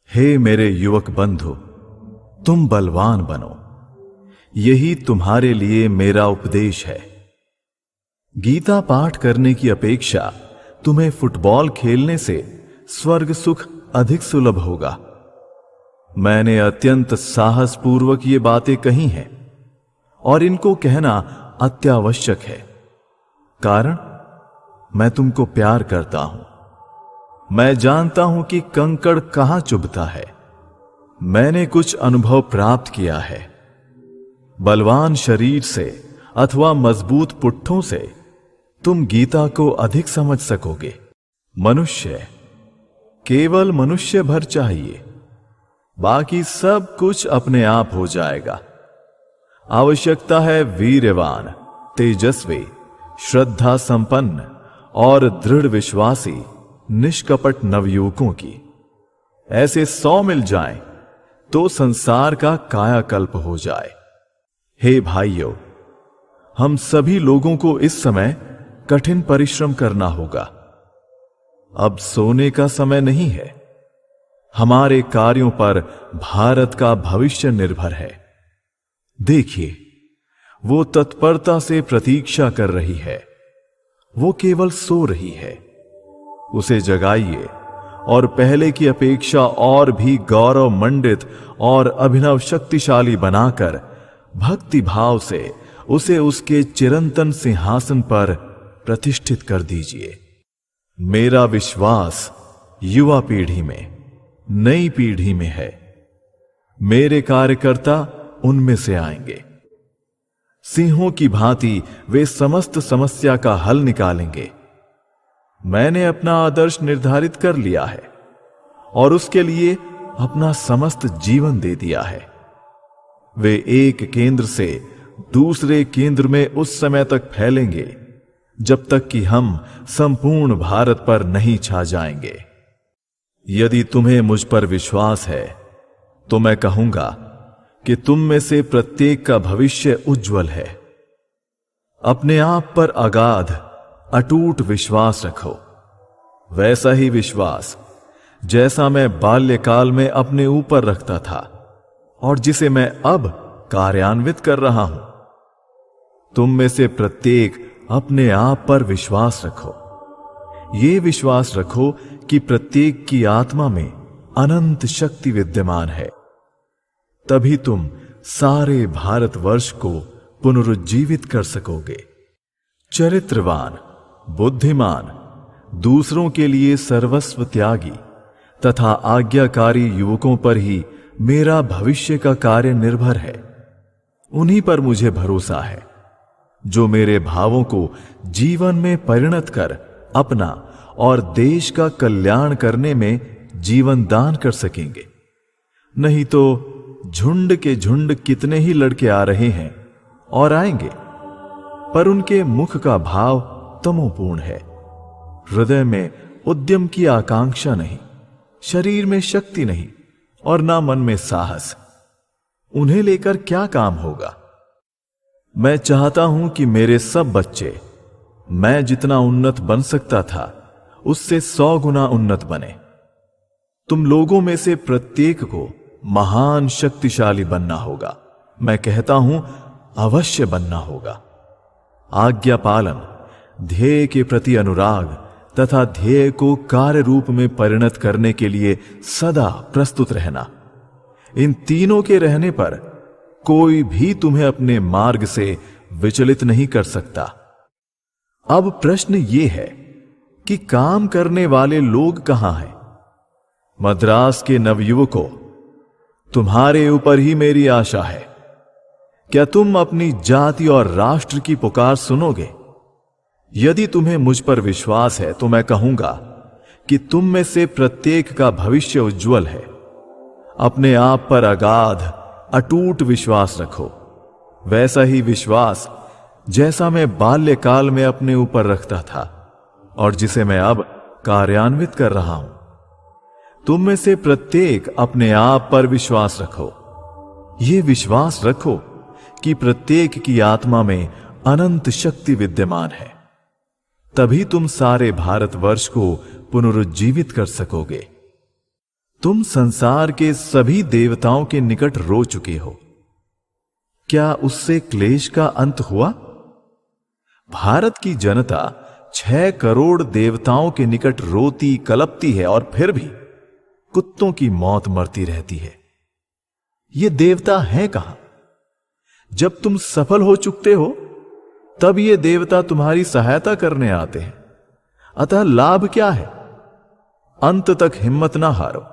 हे मेरे युवक बंधु, तुम बलवान बनो, यही तुम्हारे लिए मेरा उपदेश है। गीता पाठ करने की अपेक्षा तुम्हें फुटबॉल खेलने से स्वर्ग सुख अधिक सुलभ होगा। मैंने अत्यंत साहसपूर्वक ये बातें कही हैं और इनको कहना अत्यावश्यक है, कारण मैं तुमको प्यार करता हूं। मैं जानता हूं कि कंकड़ कहां चुभता है। मैंने कुछ अनुभव प्राप्त किया है। बलवान शरीर से अथवा मजबूत पुट्ठों से तुम गीता को अधिक समझ सकोगे। मनुष्य, केवल मनुष्य भर चाहिए, बाकी सब कुछ अपने आप हो जाएगा। आवश्यकता है वीर्यवान, तेजस्वी, श्रद्धा संपन्न और दृढ़ विश्वासी निष्कपट नवयुवकों की। ऐसे 100 मिल जाएं तो संसार का कायाकल्प हो जाए। हे भाइयों, हम सभी लोगों को इस समय कठिन परिश्रम करना होगा। अब सोने का समय नहीं है। हमारे कार्यों पर भारत का भविष्य निर्भर है। देखिए, वो तत्परता से प्रतीक्षा कर रही है। वो केवल सो रही है। उसे जगाइए और पहले की अपेक्षा और भी गौरव मंडित और अभिनव शक्तिशाली बनाकर भक्ति भाव से उसे उसके चिरंतन सिंहासन पर प्रतिष्ठित कर दीजिए। मेरा विश्वास युवा पीढ़ी में, नई पीढ़ी में है। मेरे कार्यकर्ता उनमें से आएंगे। सिंहों की भांति वे समस्त समस्या का हल निकालेंगे। मैंने अपना आदर्श निर्धारित कर लिया है और उसके लिए अपना समस्त जीवन दे दिया है। वे एक केंद्र से दूसरे केंद्र में उस समय तक फैलेंगे जब तक कि हम संपूर्ण भारत पर नहीं छा जाएंगे। यदि तुम्हें मुझ पर विश्वास है तो मैं कहूंगा कि तुम में से प्रत्येक का भविष्य उज्जवल है। अपने आप पर अगाध अटूट विश्वास रखो। वैसा ही विश्वास जैसा मैं बाल्यकाल में अपने ऊपर रखता था और जिसे मैं अब कार्यान्वित कर रहा हूं। तुम में से प्रत्येक अपने आप पर विश्वास रखो। ये विश्वास रखो कि प्रत्येक की आत्मा में अनंत शक्ति विद्यमान है। तभी तुम सारे भारतवर्ष को पुनरुज्जीवित कर सकोगे। चरित्रवान, बुद्धिमान, दूसरों के लिए सर्वस्व त्यागी तथा आज्ञाकारी युवकों पर ही मेरा भविष्य का कार्य निर्भर है। उन्हीं पर मुझे भरोसा है, जो मेरे भावों को जीवन में परिणत कर अपना और देश का कल्याण करने में जीवन दान कर सकेंगे। नहीं तो झुंड के झुंड कितने ही लड़के आ रहे हैं और आएंगे, पर उनके मुख का भाव तमोपूर्ण है। हृदय में उद्यम की आकांक्षा नहीं, शरीर में शक्ति नहीं और ना मन में साहस। उन्हें लेकर क्या काम होगा? मैं चाहता हूं कि मेरे सब बच्चे मैं जितना उन्नत बन सकता था उससे 100 गुना उन्नत बने। तुम लोगों में से प्रत्येक को महान शक्तिशाली बनना होगा। मैं कहता हूं अवश्य बनना होगा। आज्ञा पालन, ध्येय के प्रति अनुराग तथा ध्येय को कार्य रूप में परिणत करने के लिए सदा प्रस्तुत रहना, इन तीनों के रहने पर कोई भी तुम्हें अपने मार्ग से विचलित नहीं कर सकता। अब प्रश्न ये है कि काम करने वाले लोग कहां हैं? मद्रास के नवयुवकों, तुम्हारे ऊपर ही मेरी आशा है। क्या तुम अपनी जाति और राष्ट्र की पुकार सुनोगे? यदि तुम्हें मुझ पर विश्वास है तो मैं कहूंगा कि तुम में से प्रत्येक का भविष्य उज्जवल है। अपने आप पर अगाध अटूट विश्वास रखो। वैसा ही विश्वास जैसा मैं बाल्यकाल में अपने ऊपर रखता था और जिसे मैं अब कार्यान्वित कर रहा हूं। तुम में से प्रत्येक अपने आप पर विश्वास रखो। यह विश्वास रखो कि प्रत्येक की आत्मा में अनंत शक्ति विद्यमान है। तभी तुम सारे भारतवर्ष को पुनरुज्जीवित कर सकोगे। तुम संसार के सभी देवताओं के निकट रो चुके हो। क्या उससे क्लेश का अंत हुआ? भारत की जनता 6 करोड़ देवताओं के निकट रोती कलपती है और फिर भी कुत्तों की मौत मरती रहती है। ये देवता हैं कहां? जब तुम सफल हो चुकते हो तब ये देवता तुम्हारी सहायता करने आते हैं। अतः लाभ क्या है? अंत तक हिम्मत ना हारो।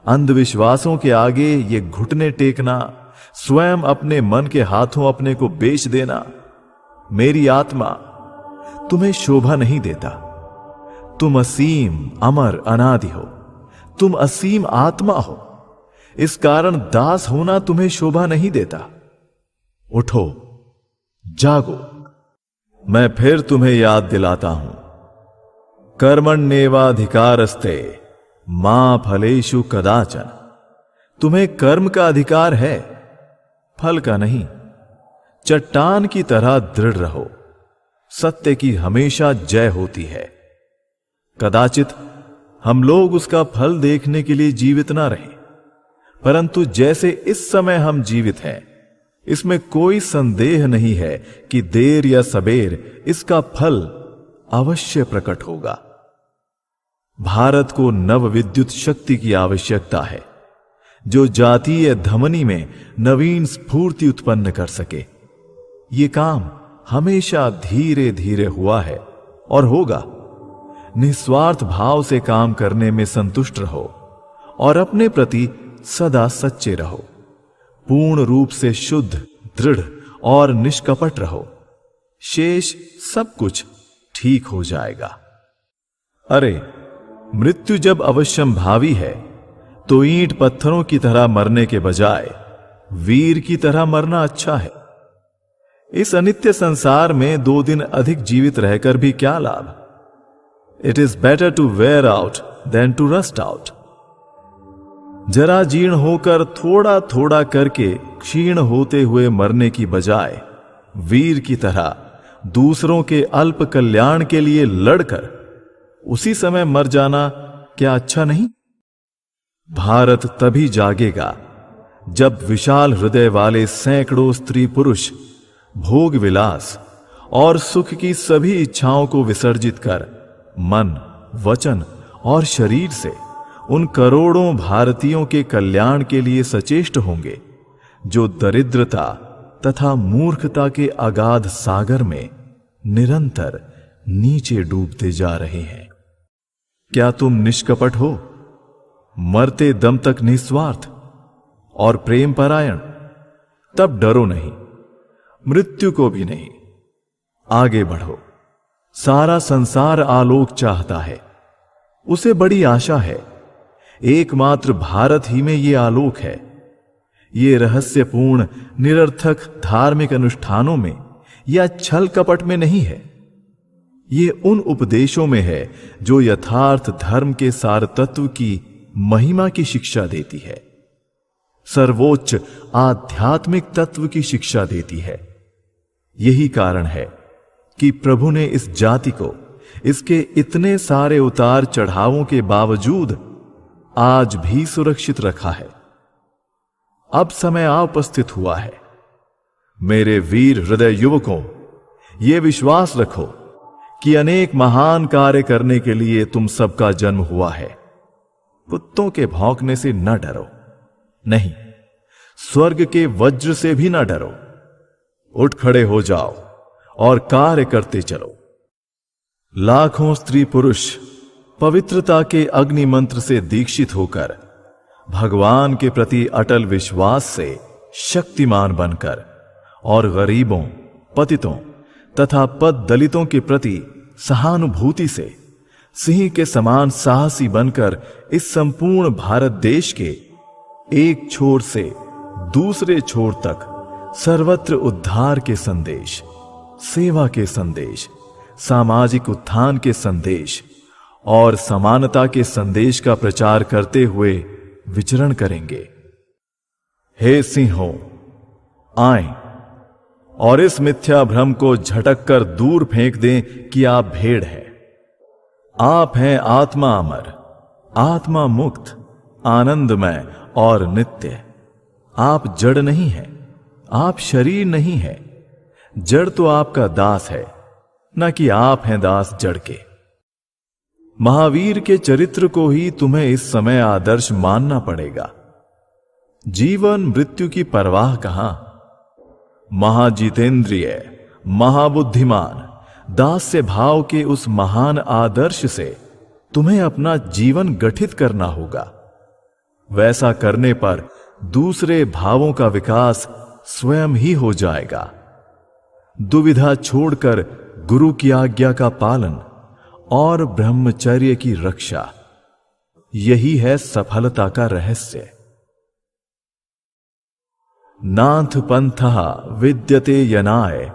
अंधविश्वासों के आगे ये घुटने टेकना, स्वयं अपने मन के हाथों अपने को बेच देना, मेरी आत्मा, तुम्हें शोभा नहीं देता। तुम असीम, अमर, अनादि हो। तुम असीम आत्मा हो। इस कारण दास होना तुम्हें शोभा नहीं देता। उठो, जागो। मैं फिर तुम्हें याद दिलाता हूं, कर्मण्येवाधिकारस्ते मा फलेषु कदाचन। तुम्हें कर्म का अधिकार है, फल का नहीं। चट्टान की तरह दृढ़ रहो। सत्य की हमेशा जय होती है। कदाचित हम लोग उसका फल देखने के लिए जीवित ना रहे, परंतु जैसे इस समय हम जीवित हैं, इसमें कोई संदेह नहीं है कि देर या सबेर इसका फल अवश्य प्रकट होगा। भारत को नव विद्युत शक्ति की आवश्यकता है, जो जातीय धमनी में नवीन स्फूर्ति उत्पन्न कर सके। ये काम हमेशा धीरे धीरे हुआ है और होगा। निस्वार्थ भाव से काम करने में संतुष्ट रहो और अपने प्रति सदा सच्चे रहो। पूर्ण रूप से शुद्ध, दृढ़ और निष्कपट रहो। शेष सब कुछ ठीक हो जाएगा। अरे, मृत्यु जब अवश्यम भावी है तो ईंट पत्थरों की तरह मरने के बजाय वीर की तरह मरना अच्छा है। इस अनित्य संसार में 2 दिन अधिक जीवित रहकर भी क्या लाभ? It is better to wear out than to rust out. जरा जीर्ण होकर थोड़ा थोड़ा करके क्षीण होते हुए मरने की बजाय वीर की तरह दूसरों के अल्प कल्याण के लिए लड़कर उसी समय मर जाना क्या अच्छा नहीं? भारत तभी जागेगा जब विशाल हृदय वाले सैकड़ों स्त्री पुरुष भोग विलास और सुख की सभी इच्छाओं को विसर्जित कर मन, वचन और शरीर से उन करोड़ों भारतीयों के कल्याण के लिए सचेष्ट होंगे जो दरिद्रता तथा मूर्खता के अगाध सागर में निरंतर नीचे डूबते जा रहे हैं। क्या तुम निष्कपट हो, मरते दम तक निस्वार्थ और प्रेम परायण? तब डरो नहीं, मृत्यु को भी नहीं। आगे बढ़ो। सारा संसार आलोक चाहता है, उसे बड़ी आशा है। एकमात्र भारत ही में ये आलोक है। ये रहस्यपूर्ण निरर्थक धार्मिक अनुष्ठानों में या छल कपट में नहीं है। ये उन उपदेशों में है जो यथार्थ धर्म के सार तत्व की महिमा की शिक्षा देती है, सर्वोच्च आध्यात्मिक तत्व की शिक्षा देती है। यही कारण है कि प्रभु ने इस जाति को इसके इतने सारे उतार चढ़ावों के बावजूद आज भी सुरक्षित रखा है। अब समय आ उपस्थित हुआ है। मेरे वीर हृदय युवकों, ये विश्वास रखो कि अनेक महान कार्य करने के लिए तुम सबका जन्म हुआ है। कुत्तों के भौंकने से न डरो, नहीं, स्वर्ग के वज्र से भी न डरो। उठ खड़े हो जाओ और कार्य करते चलो। लाखों स्त्री पुरुष पवित्रता के अग्नि मंत्र से दीक्षित होकर भगवान के प्रति अटल विश्वास से शक्तिमान बनकर और गरीबों, पतितों तथा पद दलितों के प्रति सहानुभूति से सिंह के समान साहसी बनकर इस संपूर्ण भारत देश के एक छोर से दूसरे छोर तक सर्वत्र उद्धार के संदेश, सेवा के संदेश, सामाजिक उत्थान के संदेश और समानता के संदेश का प्रचार करते हुए विचरण करेंगे। हे सिंहों, आएं और इस मिथ्या भ्रम को झटक कर दूर फेंक दें कि आप भेड़ हैं। आप हैं आत्मा अमर, आत्मा मुक्त, आनंदमय और नित्य। आप जड़ नहीं हैं, आप शरीर नहीं हैं। जड़ तो आपका दास है, न कि आप हैं दास जड़ के। महावीर के चरित्र को ही तुम्हें इस समय आदर्श मानना पड़ेगा। जीवन मृत्यु की परवाह कहां। महाजितेंद्रिय, महाबुद्धिमान, दास्य भाव के उस महान आदर्श से तुम्हें अपना जीवन गठित करना होगा। वैसा करने पर दूसरे भावों का विकास स्वयं ही हो जाएगा। दुविधा छोड़कर गुरु की आज्ञा का पालन और ब्रह्मचर्य की रक्षा, यही है सफलता का रहस्य। नाथ पंथः विद्यते यनाय,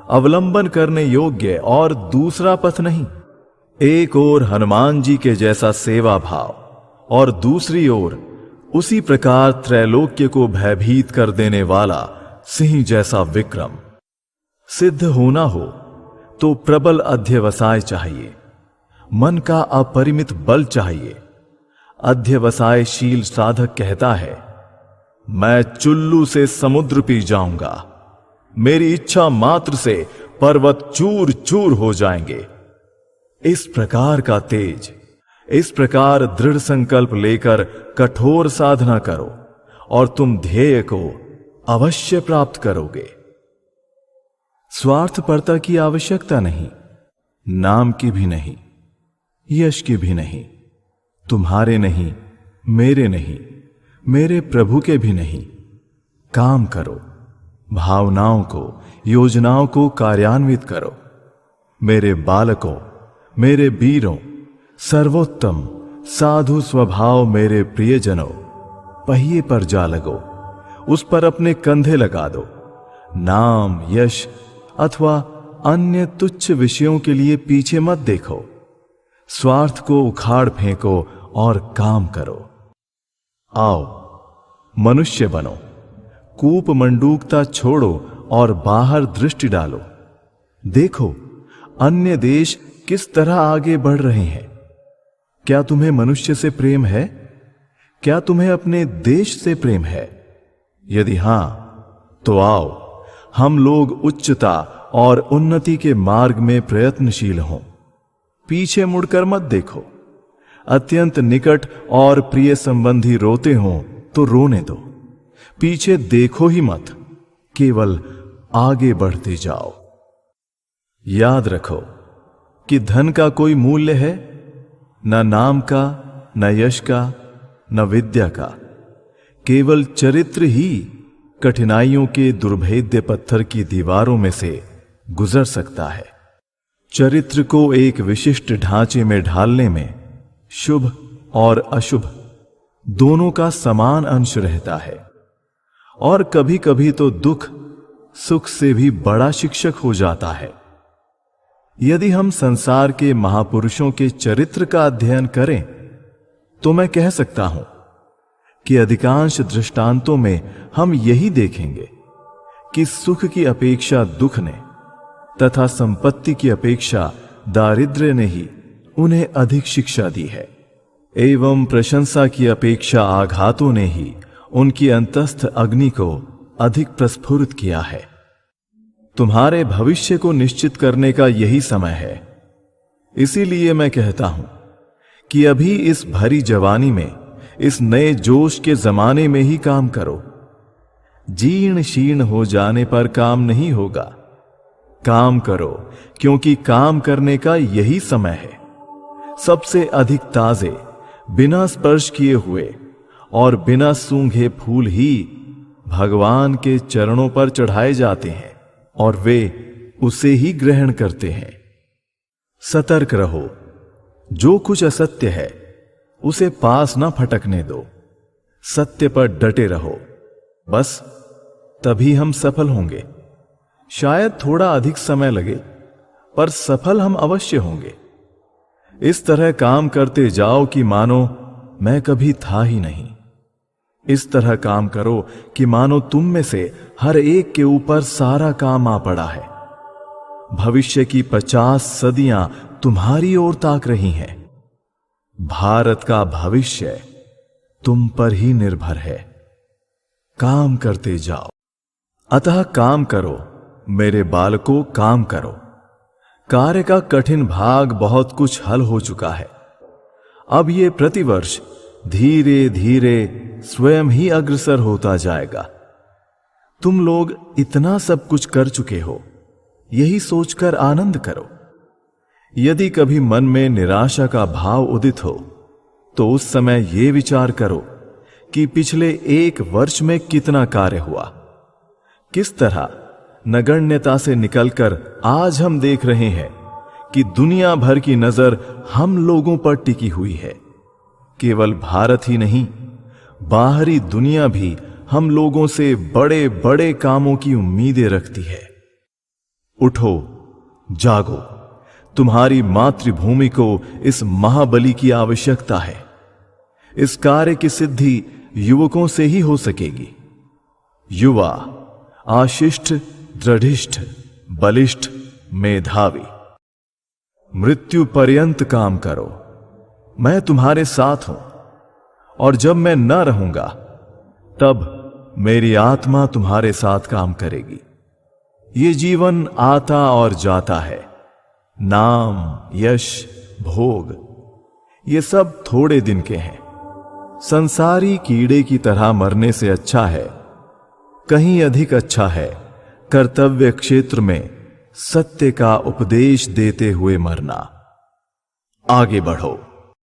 अवलंबन करने योग्य और दूसरा पथ नहीं। एक ओर हनुमान जी के जैसा सेवा भाव और दूसरी ओर उसी प्रकार त्रैलोक्य को भयभीत कर देने वाला सिंह जैसा विक्रम। सिद्ध होना हो तो प्रबल अध्यवसाय चाहिए, मन का अपरिमित बल चाहिए। अध्यवसायशील साधक कहता है, मैं चुल्लू से समुद्र पी जाऊंगा, मेरी इच्छा मात्र से पर्वत चूर चूर हो जाएंगे। इस प्रकार का तेज, इस प्रकार दृढ़ संकल्प लेकर कठोर साधना करो और तुम ध्येय को अवश्य प्राप्त करोगे। स्वार्थपरता की आवश्यकता नहीं, नाम की भी नहीं, यश की भी नहीं, तुम्हारे नहीं, मेरे नहीं, मेरे प्रभु के भी नहीं। काम करो, भावनाओं को, योजनाओं को कार्यान्वित करो। मेरे बालकों, मेरे वीरों, सर्वोत्तम साधु स्वभाव मेरे प्रियजनों, पहिए पर जा लगो, उस पर अपने कंधे लगा दो। नाम, यश अथवा अन्य तुच्छ विषयों के लिए पीछे मत देखो। स्वार्थ को उखाड़ फेंको और काम करो। आओ, मनुष्य बनो, कूप मंडूकता छोड़ो और बाहर दृष्टि डालो। देखो अन्य देश किस तरह आगे बढ़ रहे हैं। क्या तुम्हें मनुष्य से प्रेम है? क्या तुम्हें अपने देश से प्रेम है? यदि हां, तो आओ हम लोग उच्चता और उन्नति के मार्ग में प्रयत्नशील हों। पीछे मुड़कर मत देखो। अत्यंत निकट और प्रिय संबंधी रोते हों तो रोने दो, पीछे देखो ही मत, केवल आगे बढ़ते जाओ। याद रखो कि धन का कोई मूल्य है? न नाम का, न यश का, न विद्या का। केवल चरित्र ही कठिनाइयों के दुर्भेद्य पत्थर की दीवारों में से गुजर सकता है। चरित्र को एक विशिष्ट ढांचे में ढालने में शुभ और अशुभ दोनों का समान अंश रहता है, और कभी कभी तो दुख सुख से भी बड़ा शिक्षक हो जाता है। यदि हम संसार के महापुरुषों के चरित्र का अध्ययन करें तो मैं कह सकता हूं कि अधिकांश दृष्टांतों में हम यही देखेंगे कि सुख की अपेक्षा दुख ने तथा संपत्ति की अपेक्षा दारिद्र्य ने ही उन्हें अधिक शिक्षा दी है, एवं प्रशंसा की अपेक्षा आघातों ने ही उनकी अंतस्थ अग्नि को अधिक प्रस्फुरित किया है। तुम्हारे भविष्य को निश्चित करने का यही समय है। इसीलिए मैं कहता हूं कि अभी इस भरी जवानी में, इस नए जोश के जमाने में ही काम करो। जीर्ण शीर्ण हो जाने पर काम नहीं होगा। काम करो, क्योंकि काम करने का यही समय है। सबसे अधिक ताजे, बिना स्पर्श किए हुए और बिना सूंघे फूल ही भगवान के चरणों पर चढ़ाए जाते हैं और वे उसे ही ग्रहण करते हैं। सतर्क रहो, जो कुछ असत्य है उसे पास ना फटकने दो। सत्य पर डटे रहो, बस तभी हम सफल होंगे। शायद थोड़ा अधिक समय लगे, पर सफल हम अवश्य होंगे। इस तरह काम करते जाओ कि मानो मैं कभी था ही नहीं। इस तरह काम करो कि मानो तुम में से हर एक के ऊपर सारा काम आ पड़ा है। भविष्य की 50 सदियां तुम्हारी ओर ताक रही हैं। भारत का भविष्य तुम पर ही निर्भर है। काम करते जाओ। अतः काम करो मेरे बालकों, काम करो। कार्य का कठिन भाग बहुत कुछ हल हो चुका है। अब ये प्रतिवर्ष धीरे धीरे स्वयं ही अग्रसर होता जाएगा। तुम लोग इतना सब कुछ कर चुके हो, यही सोचकर आनंद करो। यदि कभी मन में निराशा का भाव उदित हो तो उस समय यह विचार करो कि पिछले 1 वर्ष में कितना कार्य हुआ, किस तरह नगण्यता से निकलकर आज हम देख रहे हैं कि दुनिया भर की नजर हम लोगों पर टिकी हुई है। केवल भारत ही नहीं, बाहरी दुनिया भी हम लोगों से बड़े बड़े कामों की उम्मीदें रखती है। उठो, जागो। तुम्हारी मातृभूमि को इस महाबली की आवश्यकता है। इस कार्य की सिद्धि युवकों से ही हो सकेगी। युवा आशिष्ट, दृढ़िष्ठ, बलिष्ठ, मेधावी। मृत्यु पर्यंत काम करो, मैं तुम्हारे साथ हूं। और जब मैं न रहूंगा तब मेरी आत्मा तुम्हारे साथ काम करेगी। ये जीवन आता और जाता है। नाम, यश, भोग, ये सब थोड़े दिन के हैं। संसारी कीड़े की तरह मरने से अच्छा है, कहीं अधिक अच्छा है कर्तव्य क्षेत्र में सत्य का उपदेश देते हुए मरना। आगे बढ़ो।